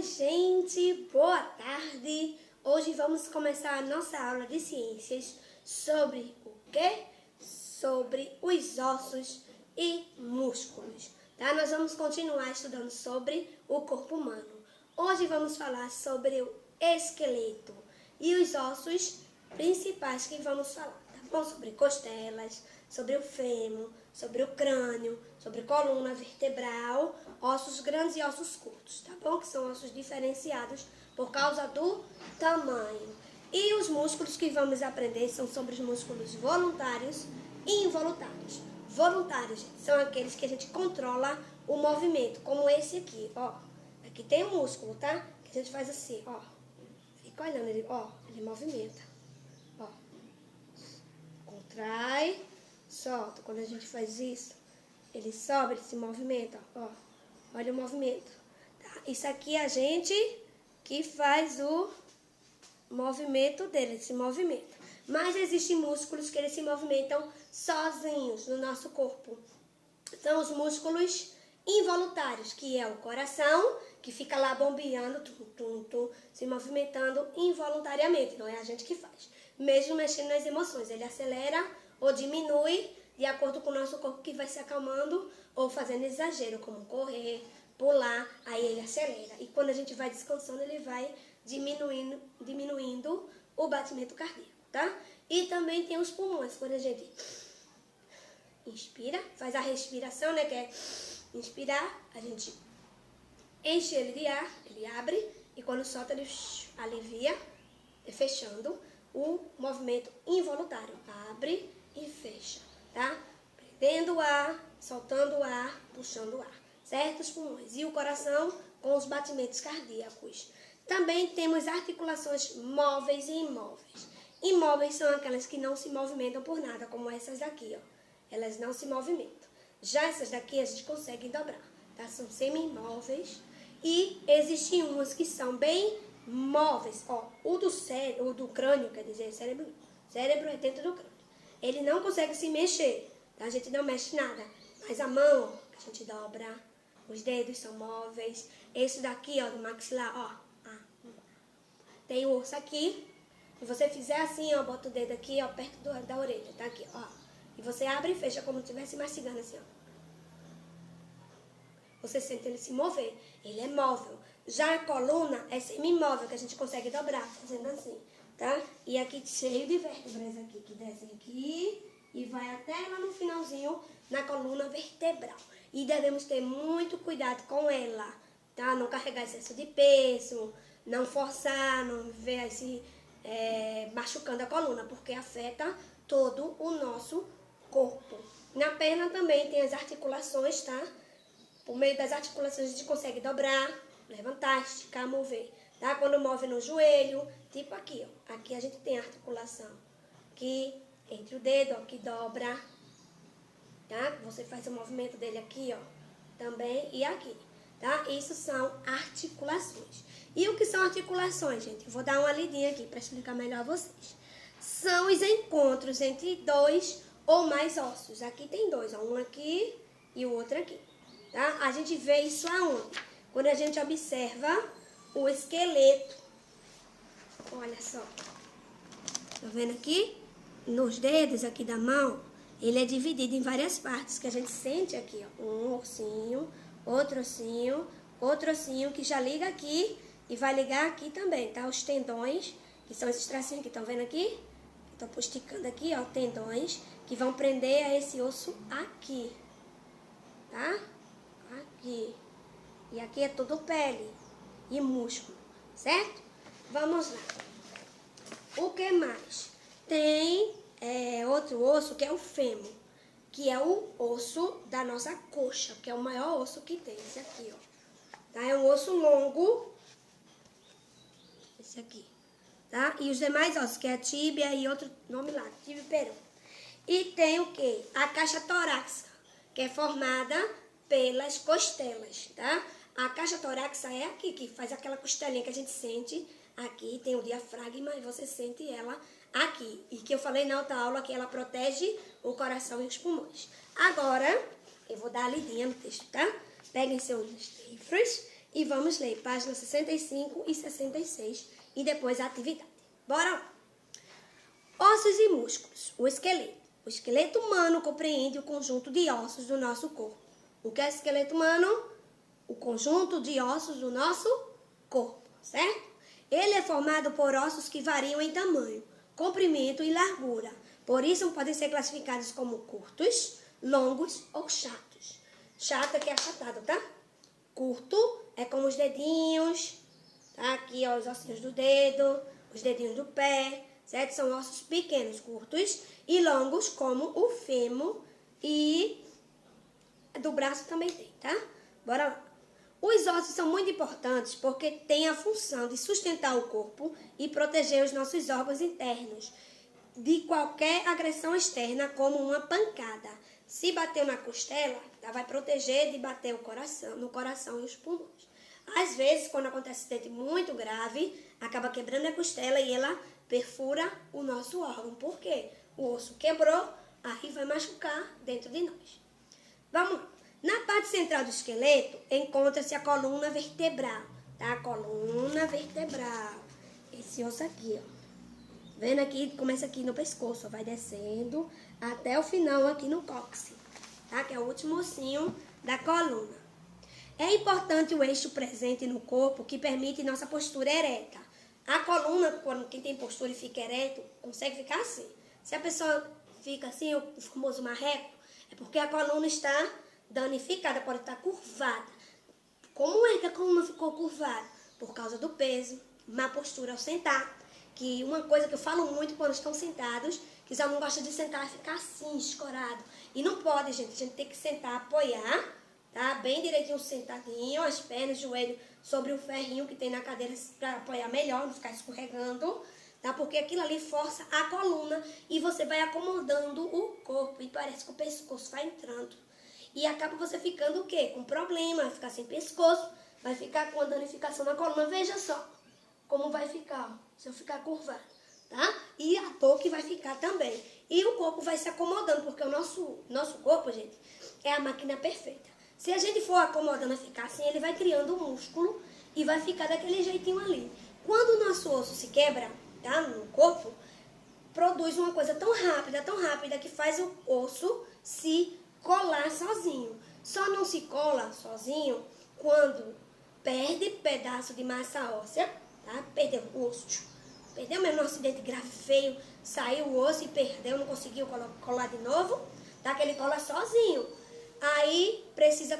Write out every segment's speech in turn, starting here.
gente, boa tarde! Hoje vamos começar a nossa aula de ciências sobre o quê? Sobre os ossos e músculos, tá? Nós vamos continuar estudando sobre o corpo humano. Hoje vamos falar sobre o esqueleto e os ossos principais que vamos falar, tá bom? Sobre costelas, sobre o fêmur, sobre o crânio, sobre coluna vertebral, ossos grandes e ossos curtos, tá bom? Que são ossos diferenciados por causa do tamanho. E os músculos que vamos aprender são sobre os músculos voluntários e involuntários. Voluntários, gente, são aqueles que a gente controla o movimento, como esse aqui, ó. Aqui tem um músculo, tá? Que a gente faz assim, ó. Fica olhando ele, ó, ele movimenta. Ó. Contrai, solta. Quando a gente faz isso, ele sobe, ele se movimenta, ó. Olha o movimento. Tá? Isso aqui é a gente que faz o movimento dele, esse movimento. Mas existem músculos que eles se movimentam sozinhos no nosso corpo. São os músculos involuntários, que é o coração, que fica lá bombeando, se movimentando involuntariamente, não é a gente que faz. Mesmo mexendo nas emoções, ele acelera ou diminui de acordo com o nosso corpo que vai se acalmando ou fazendo exagero, como correr, pular, aí ele acelera. E quando a gente vai descansando, ele vai diminuindo o batimento cardíaco, tá? E também tem os pulmões, quando a gente inspira, faz a respiração, né, que é inspirar, a gente enche ele de ar, ele abre, e quando solta ele alivia, fechando o movimento involuntário, abre e fecha, tá? Prendendo o ar, soltando o ar, puxando o ar, certo? Os pulmões. E o coração com os batimentos cardíacos. Também temos articulações móveis e imóveis. Imóveis são aquelas que não se movimentam por nada, como essas daqui, ó. Elas não se movimentam. Já essas daqui a gente consegue dobrar, tá? São semi-móveis. E existem umas que são bem móveis, ó. O do crânio, quer dizer, cérebro é dentro do crânio. Ele não consegue se mexer, tá? A gente não mexe nada. Mas a mão, ó, a gente dobra. Os dedos são móveis. Esse daqui, ó, do maxilar, ó. Tem o osso aqui. Se você fizer assim, ó, bota o dedo aqui, ó, perto da orelha, tá aqui, ó. E você abre e fecha como se estivesse mastigando assim, ó. Você sente ele se mover. Ele é móvel. Já a coluna é semimóvel, que a gente consegue dobrar, fazendo assim, tá? E aqui cheio de vértebras aqui, que descem aqui e vai até lá no finalzinho, na coluna vertebral. E devemos ter muito cuidado com ela, tá? Não carregar excesso de peso, não forçar, não ver assim, machucando a coluna, porque afeta todo o nosso corpo. Na perna também tem as articulações, tá? Por meio das articulações a gente consegue dobrar, levantar, esticar, mover, tá? Quando move no joelho, tipo aqui, ó. Aqui a gente tem a articulação aqui, entre o dedo, ó, que dobra, tá? Você faz o movimento dele aqui, ó, também, e aqui, tá? Isso são articulações. E o que são articulações, gente? Eu vou dar uma lidinha aqui para explicar melhor a vocês. São os encontros entre dois ou mais ossos. Aqui tem dois, ó, um aqui e o outro aqui, tá? A gente vê isso aonde? Quando a gente observa o esqueleto. Olha só. Tá vendo aqui? Nos dedos aqui da mão, ele é dividido em várias partes que a gente sente aqui, ó. Um ossinho, outro ossinho que já liga aqui e vai ligar aqui também, tá? Os tendões, que são esses tracinhos que estão vendo aqui. Estou esticando aqui, ó, tendões que vão prender a esse osso aqui, tá? Aqui. E aqui é tudo pele e músculo, certo? Vamos lá. O que mais? Tem outro osso que é o fêmur, que é o osso da nossa coxa, que é o maior osso que tem, esse aqui, ó. Tá? É um osso longo, esse aqui, tá? E os demais ossos, que é a tíbia e outro nome lá, tíbia e perô. E tem o quê? A caixa torácica, que é formada pelas costelas, tá? A caixa torácica é aqui, que faz aquela costelinha que a gente sente aqui, tem o diafragma e você sente ela aqui. E que eu falei na outra aula que ela protege o coração e os pulmões. Agora, eu vou dar a lidinha no texto, tá? Peguem seus livros E vamos ler páginas 65 e 66 e depois a atividade. Bora lá! Ossos e músculos. O esqueleto. O esqueleto humano compreende o conjunto de ossos do nosso corpo. O que é esqueleto humano? O conjunto de ossos do nosso corpo, certo? Ele é formado por ossos que variam em tamanho, comprimento e largura. Por isso, podem ser classificados como curtos, longos ou chatos. Chato aqui é achatado, tá? Curto é como os dedinhos, tá? Aqui, ó, os ossinhos do dedo, os dedinhos do pé, certo? São ossos pequenos, curtos, e longos como o fêmur e do braço também tem, tá? Bora lá. Os ossos são muito importantes porque têm a função de sustentar o corpo e proteger os nossos órgãos internos de qualquer agressão externa, como uma pancada. Se bater na costela, ela vai proteger de bater no coração e os pulmões. Às vezes, quando acontece um acidente muito grave, acaba quebrando a costela e ela perfura o nosso órgão. Por quê? O osso quebrou, aí vai machucar dentro de nós. Vamos lá. Na parte central do esqueleto, encontra-se a coluna vertebral, tá? A coluna vertebral. Esse osso aqui, ó. Vendo aqui, começa aqui no pescoço, vai descendo até o final aqui no cóccix, tá? Que é o último ossinho da coluna. É importante o eixo presente no corpo que permite nossa postura ereta. A coluna, quando quem tem postura e fica ereto, consegue ficar assim. Se a pessoa fica assim, o famoso marreco, é porque a coluna está danificada, pode estar curvada. Como é que a coluna ficou curvada? Por causa do peso, má postura ao sentar. Que uma coisa que eu falo muito quando estão sentados, que já não gosta de sentar e ficar assim, escorado. E não pode, gente. A gente tem que sentar, apoiar, tá? Bem direitinho, sentadinho, as pernas, joelho sobre o ferrinho que tem na cadeira para apoiar melhor, não ficar escorregando, tá? Porque aquilo ali força a coluna e você vai acomodando o corpo e parece que o pescoço vai entrando. E acaba você ficando o quê? Com problema, vai ficar sem pescoço, vai ficar com a danificação na coluna. Veja só como vai ficar, ó, se eu ficar curvado, tá? E a dor que vai ficar também. E o corpo vai se acomodando, porque o nosso corpo, gente, é a máquina perfeita. Se a gente for acomodando a ficar assim, ele vai criando um músculo e vai ficar daquele jeitinho ali. Quando o nosso osso se quebra, tá? No corpo, produz uma coisa tão rápida, que faz o osso se colar sozinho. Só não se cola sozinho quando perde pedaço de massa óssea, tá? Perdeu o osso. Perdeu mesmo um acidente grave, feio, saiu o osso e perdeu, não conseguiu colar de novo, tá? Que ele cola sozinho. Aí precisa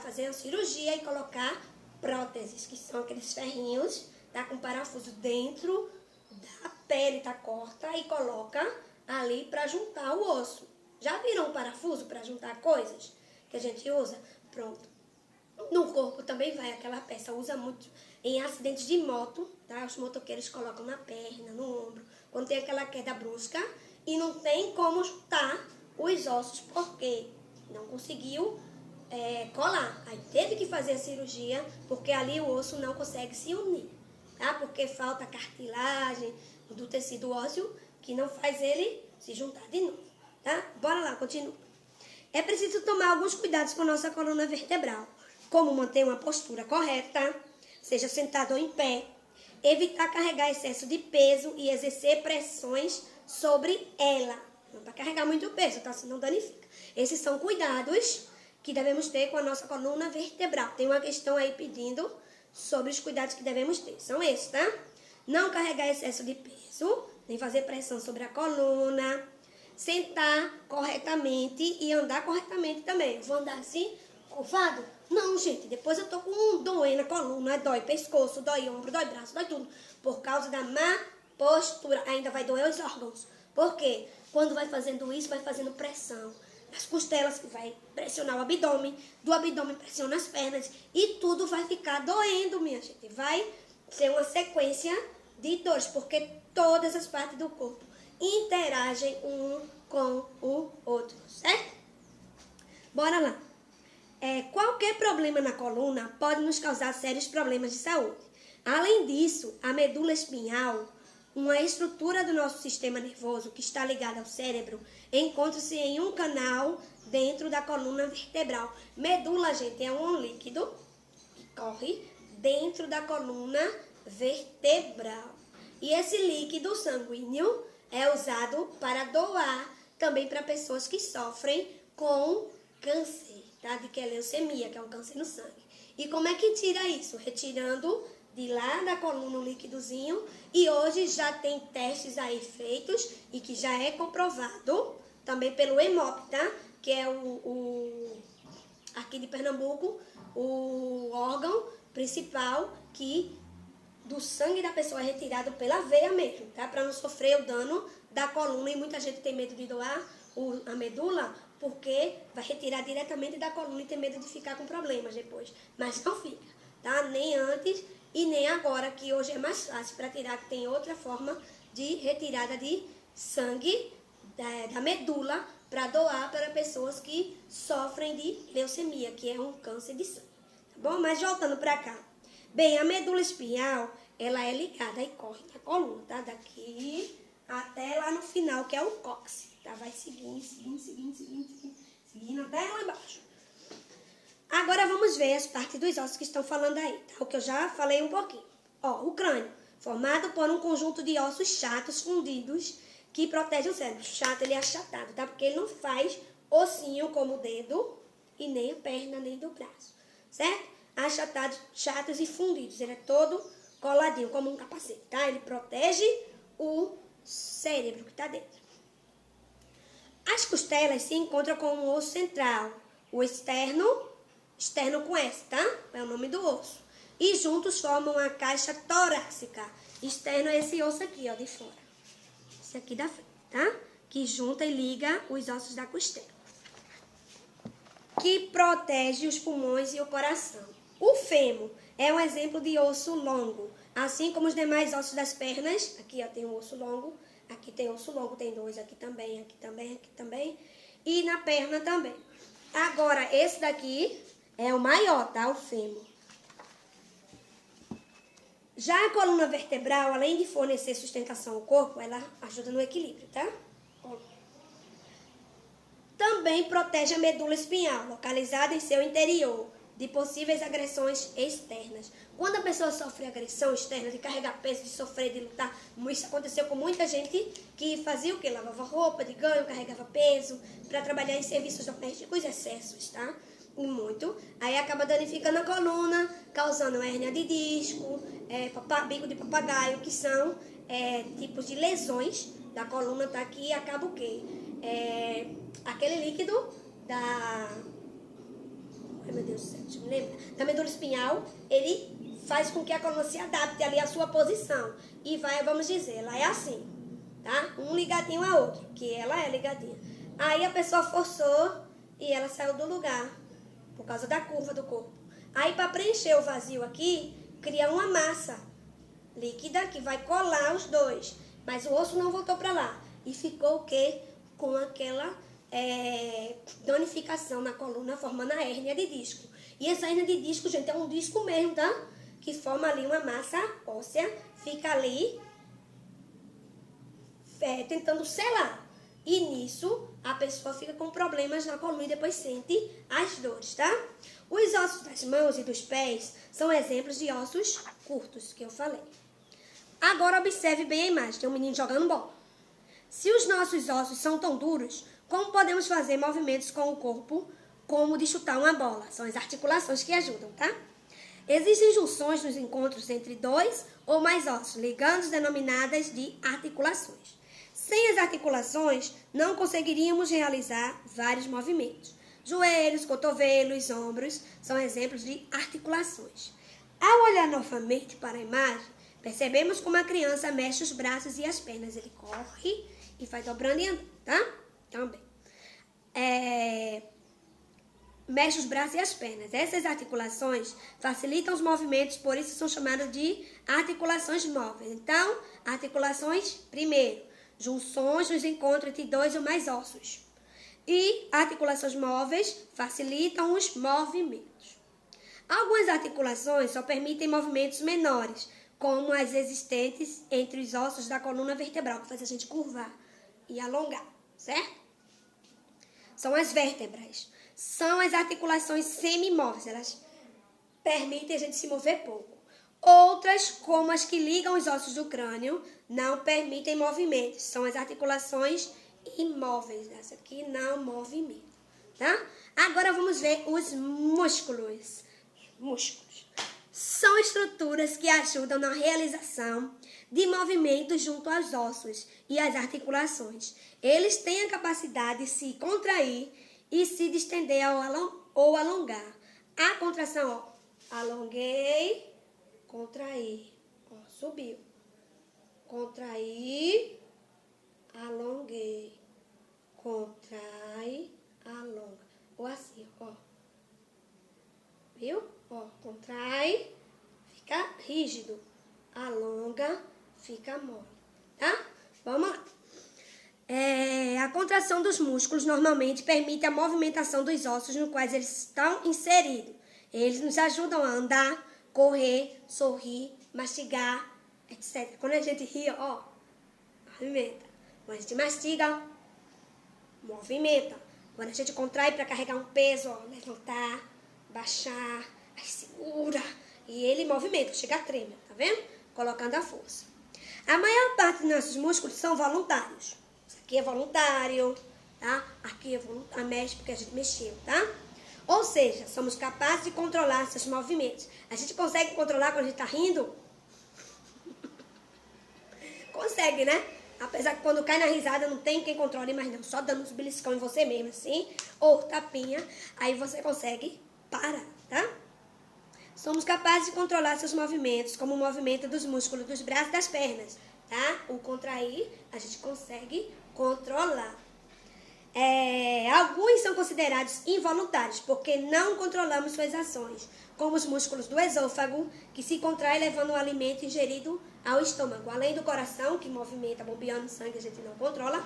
fazer uma cirurgia e colocar próteses, que são aqueles ferrinhos, tá? Com parafuso dentro da pele, tá? Corta e coloca ali para juntar o osso. Já viram um parafuso para juntar coisas que a gente usa? Pronto. No corpo também vai aquela peça, usa muito em acidentes de moto, tá? Os motoqueiros colocam na perna, no ombro, quando tem aquela queda brusca e não tem como juntar os ossos porque não conseguiu colar. Aí teve que fazer a cirurgia porque ali o osso não consegue se unir, tá? Porque falta cartilagem do tecido ósseo que não faz ele se juntar de novo, tá? Bora lá, continua. É preciso tomar alguns cuidados com a nossa coluna vertebral, como manter uma postura correta, seja sentado ou em pé, evitar carregar excesso de peso e exercer pressões sobre ela. Não para carregar muito peso, tá? Senão danifica. Esses são cuidados que devemos ter com a nossa coluna vertebral. Tem uma questão aí pedindo sobre os cuidados que devemos ter. São esses, tá? Não carregar excesso de peso, nem fazer pressão sobre a coluna, sentar corretamente e andar corretamente também. Vou andar assim, curvado? Não, gente, depois eu tô com um dor na coluna, dói pescoço, dói ombro, dói braço, dói tudo. Por causa da má postura, ainda vai doer os órgãos. Por quê? Quando vai fazendo isso, vai fazendo pressão nas costelas, que vai pressionar o abdômen, do abdômen pressiona as pernas e tudo vai ficar doendo, minha gente. Vai ser uma sequência de dores, porque todas as partes do corpo interagem um com o outro, certo? Bora lá. Qualquer problema na coluna pode nos causar sérios problemas de saúde. Além disso, a medula espinhal, uma estrutura do nosso sistema nervoso que está ligada ao cérebro, encontra-se em um canal dentro da coluna vertebral. Medula, gente, é um líquido que corre dentro da coluna vertebral. E esse líquido sanguíneo é usado para doar também para pessoas que sofrem com câncer, tá? De que é leucemia, que é um câncer no sangue. E como é que tira isso? Retirando de lá da coluna o líquidozinho. E hoje já tem testes aí feitos e que já é comprovado também pelo EMOP, tá? Que é aqui de Pernambuco, o órgão principal que do sangue da pessoa é retirado pela veia mesmo, tá? Para não sofrer o dano da coluna. E muita gente tem medo de doar a medula porque vai retirar diretamente da coluna e tem medo de ficar com problemas depois. Mas não fica, tá? Nem antes e nem agora, que hoje é mais fácil para tirar, que tem outra forma de retirada de sangue da medula para doar para pessoas que sofrem de leucemia, que é um câncer de sangue, tá bom? Mas voltando para cá. Bem, a medula espinhal, ela é ligada e corre na coluna, tá? Daqui até lá no final, que é o cóccix, tá? Vai seguindo até lá embaixo. Agora vamos ver as partes dos ossos que estão falando aí, tá? O que eu já falei um pouquinho. Ó, o crânio, formado por um conjunto de ossos chatos fundidos que protege o cérebro. Chato, ele é achatado, tá? Porque ele não faz ossinho como o dedo e nem a perna, nem do braço, certo? Achatados, chatos e fundidos. Ele é todo coladinho, como um capacete, tá? Ele protege o cérebro que está dentro. As costelas se encontram com o osso central, o externo com S, tá? É o nome do osso. E juntos formam a caixa torácica. Externo é esse osso aqui, ó, de fora. Esse aqui da frente, tá? Que junta e liga os ossos da costela. Que protege os pulmões e o coração. O fêmur é um exemplo de osso longo, assim como os demais ossos das pernas. Aqui ó, tem um osso longo, aqui tem osso longo, tem dois, aqui também, aqui também, aqui também. E na perna também. Agora, esse daqui é o maior, tá? O fêmur. Já a coluna vertebral, além de fornecer sustentação ao corpo, ela ajuda no equilíbrio, tá? Também protege a medula espinhal, localizada em seu interior, de possíveis agressões externas. Quando a pessoa sofre agressão externa, de carregar peso, de sofrer, de lutar, isso aconteceu com muita gente que fazia o quê? Lavava roupa de ganho, carregava peso, para trabalhar em serviços domésticos, excessos, tá? E muito. Aí acaba danificando a coluna, causando hérnia de disco, bico de papagaio, que são tipos de lesões da coluna, tá? Que acaba o quê? Aquele líquido ai meu Deus do céu, deixa eu me lembrar. Da medula espinhal, ele faz com que a coluna se adapte ali à sua posição. E vai, vamos dizer, ela é assim, tá? Um ligadinho a outro, que ela é ligadinha. Aí a pessoa forçou e ela saiu do lugar, por causa da curva do corpo. Aí para preencher o vazio aqui, cria uma massa líquida que vai colar os dois. Mas o osso não voltou para lá. E ficou o quê? Com aquela danificação na coluna, formando a hérnia de disco. E essa hérnia de disco, gente, é um disco mesmo, tá? Que forma ali uma massa óssea, fica ali tentando selar. E nisso, a pessoa fica com problemas na coluna e depois sente as dores, tá? Os ossos das mãos e dos pés são exemplos de ossos curtos, que eu falei. Agora observe bem a imagem, tem um menino jogando bola. Se os nossos ossos são tão duros, como podemos fazer movimentos com o corpo, como de chutar uma bola? São as articulações que ajudam, tá? Existem junções nos encontros entre dois ou mais ossos, ligandos denominadas de articulações. Sem as articulações, não conseguiríamos realizar vários movimentos. Joelhos, cotovelos, ombros são exemplos de articulações. Ao olhar novamente para a imagem, percebemos como a criança mexe os braços e as pernas. Ele corre e vai dobrando e andando, tá? Também. Mexe os braços e as pernas. Essas articulações facilitam os movimentos, por isso são chamadas de articulações móveis. Então, articulações, primeiro, junções nos encontros entre dois ou mais ossos. E articulações móveis facilitam os movimentos. Algumas articulações só permitem movimentos menores, como as existentes entre os ossos da coluna vertebral, que faz a gente curvar e alongar, certo? São as vértebras. São as articulações semimóveis, elas permitem a gente se mover pouco. Outras, como as que ligam os ossos do crânio, não permitem movimentos. São as articulações imóveis. Essa aqui não movimenta, tá? Agora vamos ver os músculos. Músculos são estruturas que ajudam na realização de movimentos junto aos ossos e às articulações. Eles têm a capacidade de se contrair e se distender ou alongar. A contração, ó, alonguei, contrair, ó, subiu, contrair, alonguei, contrai, alonga, ou assim, ó, viu? Ó, contrai, fica rígido, alonga, fica mole, tá? Vamos lá. A contração dos músculos normalmente permite a movimentação dos ossos nos quais eles estão inseridos. Eles nos ajudam a andar, correr, sorrir, mastigar, etc. Quando a gente ri, ó, movimenta. Quando a gente mastiga, movimenta. Quando a gente contrai para carregar um peso, ó, levantar, baixar, aí segura. E ele movimenta, chega a tremer, tá vendo? Colocando a força. A maior parte dos nossos músculos são voluntários. Isso aqui é voluntário, tá? Aqui é voluntário, mexe porque a gente mexeu, tá? Ou seja, somos capazes de controlar seus movimentos. A gente consegue controlar quando a gente tá rindo? Consegue, né? Apesar que quando cai na risada não tem quem controle, mas não, só dando uns beliscão em você mesmo, assim, ou tapinha, aí você consegue parar, tá? Somos capazes de controlar seus movimentos, como o movimento dos músculos dos braços e das pernas, tá? O contrair, a gente consegue controlar. Alguns são considerados involuntários, porque não controlamos suas ações, como os músculos do esôfago, que se contrai levando o alimento ingerido ao estômago, além do coração, que movimenta, bombeando sangue, a gente não controla,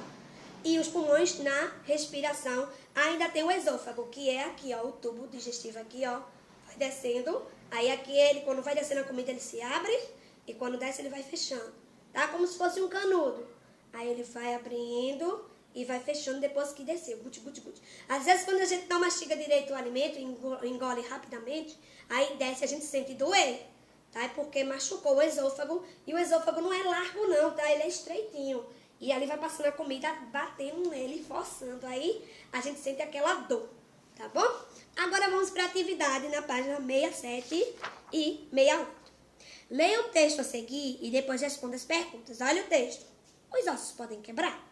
e os pulmões na respiração. Ainda tem o esôfago, que é aqui, ó, o tubo digestivo aqui, ó, vai descendo, aí aqui ele, quando vai descendo a comida, ele se abre, e quando desce ele vai fechando, tá? Como se fosse um canudo. Aí ele vai abrindo e vai fechando depois que desceu. Guti, guti, guti. Às vezes, quando a gente não mastiga direito o alimento, engole rapidamente, aí desce, a gente sente doer, tá? É porque machucou o esôfago, e o esôfago não é largo não, tá? Ele é estreitinho. E ali vai passando a comida, batendo nele, forçando. Aí a gente sente aquela dor, tá bom? Agora vamos para a atividade na página 67 e 68. Leia o texto a seguir e depois responda as perguntas. Olha o texto. Os ossos podem quebrar?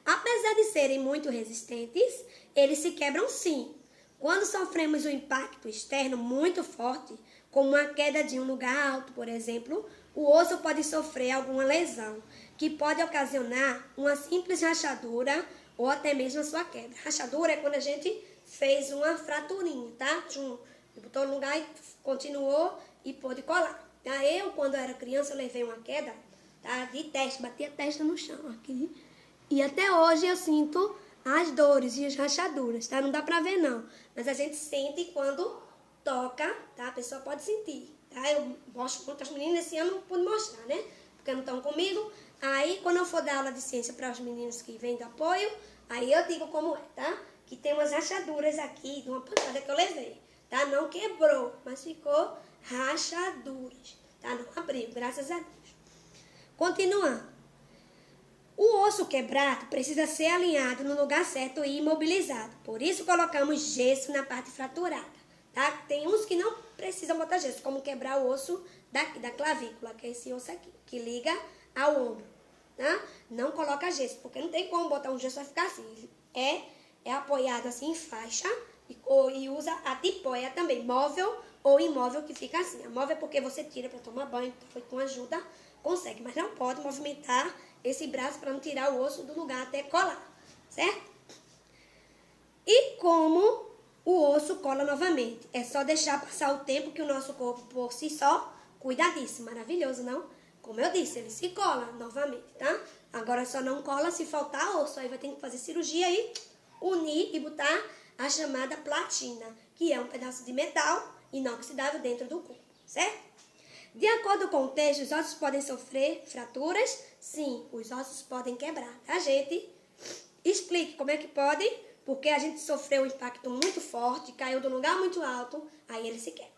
Apesar de serem muito resistentes, eles se quebram sim. Quando sofremos um impacto externo muito forte, como a queda de um lugar alto, por exemplo, o osso pode sofrer alguma lesão, que pode ocasionar uma simples rachadura ou até mesmo a sua quebra. Rachadura é quando a gente fez uma fraturinha, tá? Botou no lugar e continuou e pôde colar. Eu, quando era criança, eu levei uma queda, tá? De testa, bati a testa no chão aqui. E até hoje eu sinto as dores e as rachaduras, tá? Não dá pra ver não, mas a gente sente quando toca, tá? A pessoa pode sentir, tá? Eu mostro para as meninas, esse ano não pude mostrar, né? Porque não estão comigo. Aí, quando eu for dar aula de ciência para os meninos que vêm do apoio, aí eu digo como é, tá? Que tem umas rachaduras aqui de uma pancada que eu levei, tá? Não quebrou, mas ficou rachaduras, tá? Não abriu, graças a Deus. Continuando. O osso quebrado precisa ser alinhado no lugar certo e imobilizado. Por isso colocamos gesso na parte fraturada, tá? Tem uns que não precisam botar gesso, como quebrar o osso da clavícula, que é esse osso aqui, que liga ao ombro, tá? Não coloca gesso, porque não tem como botar um gesso e ficar assim. É apoiado assim em faixa e usa a tipóia também, móvel ou imóvel, que fica assim. A móvel é porque você tira para tomar banho, foi com ajuda, consegue, mas não pode movimentar esse braço para não tirar o osso do lugar até colar, certo? E como o osso cola novamente? É só deixar passar o tempo que o nosso corpo por si só cuida disso. Maravilhoso, não? Como eu disse, ele se cola novamente, tá? Agora só não cola se faltar osso. Aí vai ter que fazer cirurgia e unir e botar a chamada platina, que é um pedaço de metal inoxidável dentro do corpo, certo? De acordo com o texto, os ossos podem sofrer fraturas? Sim, os ossos podem quebrar. A gente explique como é que podem, porque a gente sofreu um impacto muito forte, caiu de um lugar muito alto, aí ele se quebra.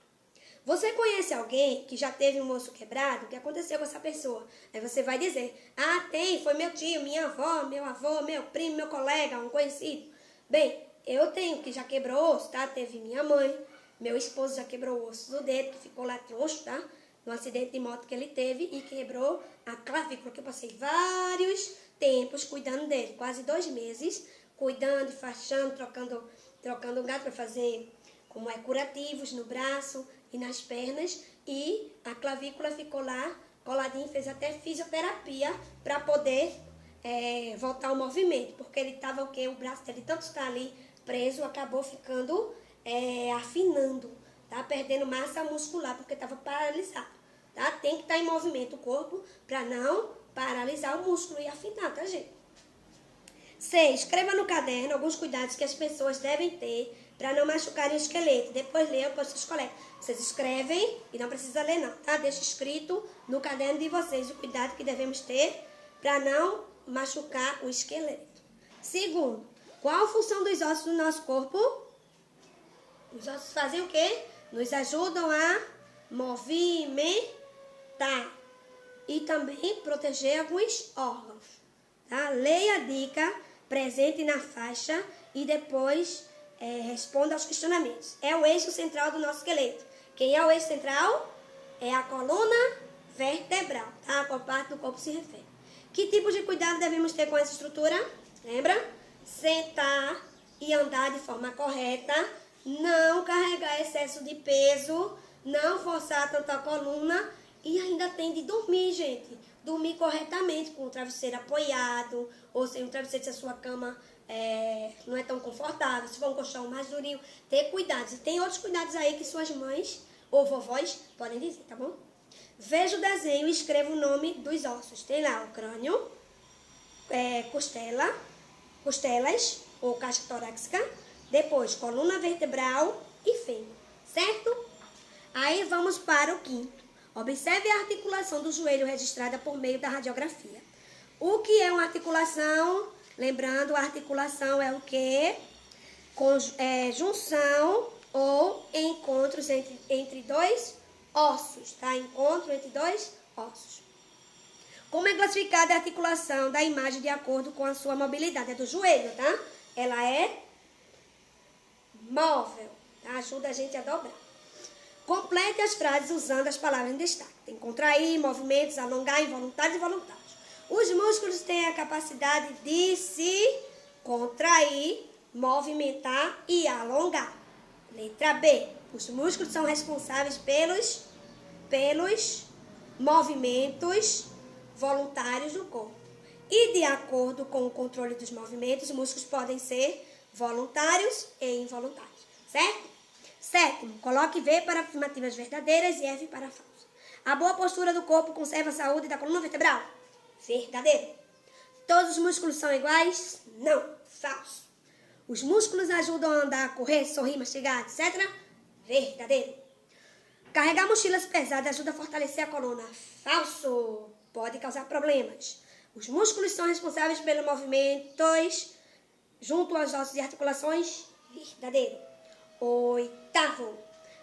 Você conhece alguém que já teve um osso quebrado? O que aconteceu com essa pessoa? Aí você vai dizer, tem, foi meu tio, minha avó, meu avô, meu primo, meu colega, um conhecido. Bem, eu tenho que já quebrou osso, tá? Teve minha mãe, meu esposo já quebrou o osso do dedo, que ficou lá troncho, tá? No acidente de moto que ele teve e quebrou a clavícula, que eu passei vários tempos cuidando dele, quase 2 meses, cuidando, enfaixando, trocando o gato para fazer como curativos no braço e nas pernas, e a clavícula ficou lá coladinha, fez até fisioterapia para poder voltar ao movimento, porque ele estava o braço dele tanto está ali preso, acabou ficando afinando, tá? Perdendo massa muscular, porque estava paralisado, tá? Tem que estar em movimento o corpo para não paralisar o músculo e afinar, tá, gente? 6. Escreva no caderno alguns cuidados que as pessoas devem ter para não machucarem o esqueleto. Depois leia para os seus colegas. Vocês escrevem e não precisa ler não, tá? Deixa escrito no caderno de vocês o cuidado que devemos ter para não machucar o esqueleto. 2. Qual a função dos ossos no nosso corpo? Os ossos fazem o quê? Nos ajudam a movimentar e também proteger alguns órgãos. Tá? Leia a dica presente na faixa e depois responda aos questionamentos. É o eixo central do nosso esqueleto. Quem é o eixo central? É a coluna vertebral, tá? Qual parte do corpo se refere. Que tipo de cuidado devemos ter com essa estrutura? Lembra? Sentar e andar de forma correta, não carregar excesso de peso, não forçar tanto a coluna e ainda tem de dormir, gente. Dormir corretamente, com o travesseiro apoiado, ou sem o travesseiro se a sua cama não é tão confortável, se for um colchão mais durinho, ter cuidados. E tem outros cuidados aí que suas mães ou vovós podem dizer, tá bom? Veja o desenho e escreva o nome dos ossos. Tem lá o crânio, costelas ou caixa torácica, depois coluna vertebral e fêmur, certo? Aí vamos para o 5º. Observe a articulação do joelho registrada por meio da radiografia. O que é uma articulação? Lembrando, a articulação é o quê? Junção ou encontros entre dois ossos, tá? Encontro entre dois ossos. Como é classificada a articulação da imagem de acordo com a sua mobilidade? É do joelho, tá? Ela é móvel, tá? Ajuda a gente a dobrar. Complete as frases usando as palavras em destaque. Tem contrair, movimentos, alongar, involuntários e voluntários. Os músculos têm a capacidade de se contrair, movimentar e alongar. Letra B. Os músculos são responsáveis pelos movimentos voluntários do corpo. E de acordo com o controle dos movimentos, os músculos podem ser voluntários e involuntários. Certo? 7. Coloque V para afirmativas verdadeiras e F para falsas. A boa postura do corpo conserva a saúde da coluna vertebral? Verdadeiro. Todos os músculos são iguais? Não. Falso. Os músculos ajudam a andar, correr, sorrir, mastigar, etc. Verdadeiro. Carregar mochilas pesadas ajuda a fortalecer a coluna? Falso. Pode causar problemas. Os músculos são responsáveis pelos movimentos junto aos ossos e articulações? Verdadeiro. 8.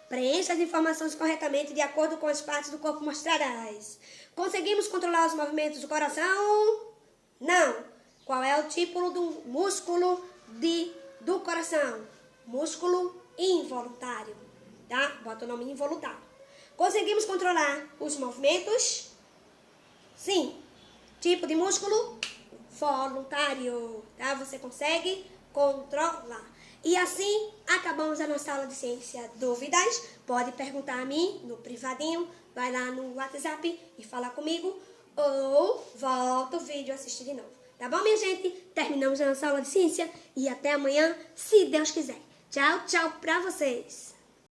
Preencha as informações corretamente de acordo com as partes do corpo mostradas. Conseguimos controlar os movimentos do coração? Não. Qual é o tipo do músculo do coração? Músculo involuntário. Tá? Bota o nome involuntário. Conseguimos controlar os movimentos? Sim. Tipo de músculo? Voluntário. Tá? Você consegue controlar. E assim, acabamos a nossa aula de ciência. Dúvidas? Pode perguntar a mim no privadinho, vai lá no WhatsApp e falar comigo, ou volta o vídeo e assiste de novo. Tá bom, minha gente? Terminamos a nossa aula de ciência e até amanhã, se Deus quiser. Tchau, tchau pra vocês!